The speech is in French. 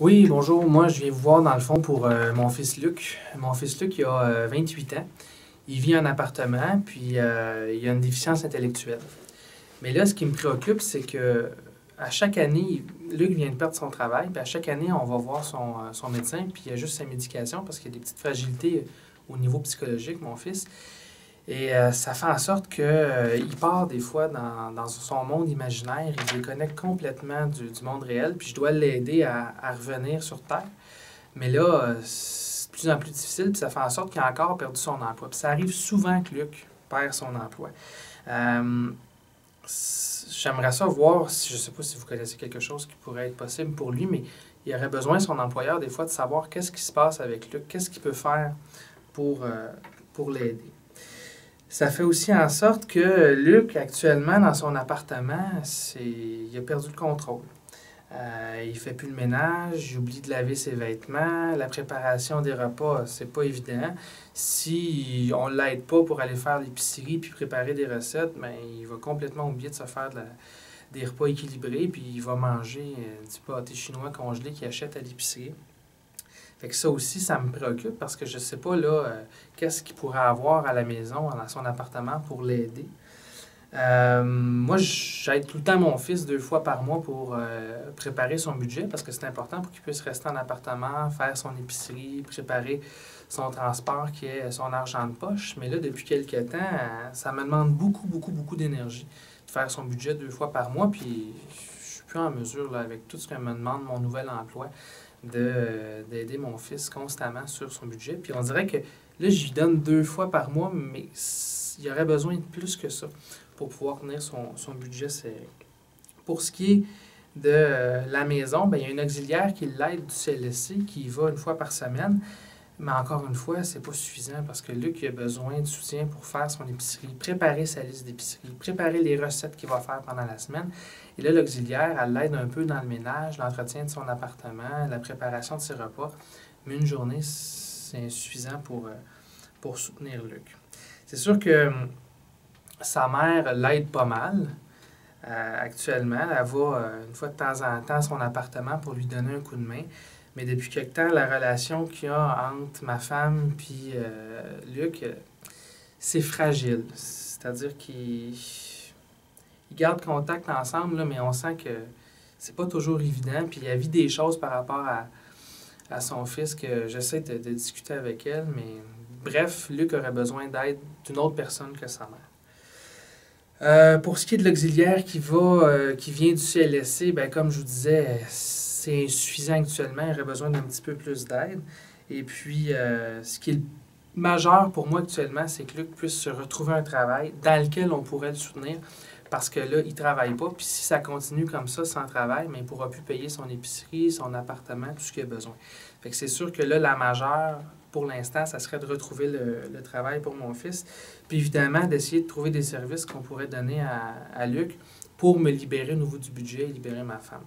Oui, bonjour. Moi, je viens vous voir dans le fond pour mon fils Luc. Mon fils Luc, il a 28 ans. Il vit en appartement, puis il a une déficience intellectuelle. Mais là, ce qui me préoccupe, c'est que à chaque année, Luc vient de perdre son travail, puis à chaque année, on va voir son médecin, puis il a juste sa médication parce qu'il y a des petites fragilités au niveau psychologique, mon fils. Et ça fait en sorte qu'il part des fois dans son monde imaginaire, il déconnecte complètement du monde réel, puis je dois l'aider à revenir sur Terre. Mais là, c'est de plus en plus difficile, puis ça fait en sorte qu'il a encore perdu son emploi. Puis ça arrive souvent que Luc perd son emploi. Euh, J'aimerais ça voir, je ne sais pas si vous connaissez quelque chose qui pourrait être possible pour lui, mais il aurait besoin, son employeur, des fois, de savoir qu'est-ce qui se passe avec Luc, qu'est-ce qu'il peut faire pour l'aider. Ça fait aussi en sorte que Luc, actuellement, dans son appartement, il a perdu le contrôle. Il fait plus le ménage, il oublie de laver ses vêtements, la préparation des repas, c'est pas évident. Si on l'aide pas pour aller faire l'épicerie puis préparer des recettes, ben, il va complètement oublier de se faire des repas équilibrés, puis il va manger du pâté chinois congelé qu'il achète à l'épicerie. Fait que ça aussi, ça me préoccupe parce que je sais pas là qu'est-ce qu'il pourrait avoir à la maison, dans son appartement pour l'aider. Moi, j'aide tout le temps mon fils 2 fois par mois pour préparer son budget parce que c'est important pour qu'il puisse rester en appartement, faire son épicerie, préparer son transport qui est son argent de poche. Mais là, depuis quelques temps, ça me demande beaucoup d'énergie de faire son budget 2 fois par mois. Puis je suis plus en mesure, là, avec tout ce que me demande mon nouvel emploi, d'aider mon fils constamment sur son budget. Puis on dirait que là, je lui donne 2 fois par mois, mais il y aurait besoin de plus que ça pour pouvoir tenir son budget serré. Pour ce qui est de la maison, bien, il y a une auxiliaire qui l'aide du CLSC qui y va 1 fois par semaine. Mais encore une fois, c'est pas suffisant parce que Luc a besoin de soutien pour faire son épicerie, préparer sa liste d'épicerie, préparer les recettes qu'il va faire pendant la semaine. Et là, l'auxiliaire, elle l'aide un peu dans le ménage, l'entretien de son appartement, la préparation de ses repas. Mais une journée, c'est insuffisant pour soutenir Luc. C'est sûr que sa mère l'aide pas mal. Actuellement, elle va 1 fois de temps en temps à son appartement pour lui donner un coup de main. Mais depuis quelque temps, la relation qu'il y a entre ma femme et Luc, c'est fragile. C'est-à-dire qu'ils gardent contact ensemble, là, mais on sent que c'est pas toujours évident. Puis elle vit des choses par rapport à son fils que j'essaie de discuter avec elle. Mais bref, Luc aurait besoin d'aide d'une autre personne que sa mère. Pour ce qui est de l'auxiliaire qui vient du CLSC, ben, comme je vous disais, c'est insuffisant actuellement. Il aurait besoin d'un petit peu plus d'aide. Et puis, ce qui est le majeur pour moi actuellement, c'est que Luc puisse se retrouver un travail dans lequel on pourrait le soutenir parce que là, il ne travaille pas. Puis si ça continue comme ça, sans travail, mais il ne pourra plus payer son épicerie, son appartement, tout ce qu'il a besoin. Fait que c'est sûr que là, la majeure, pour l'instant, ça serait de retrouver le travail pour mon fils. Puis évidemment, d'essayer de trouver des services qu'on pourrait donner à Luc pour me libérer au niveau du budget et libérer ma femme.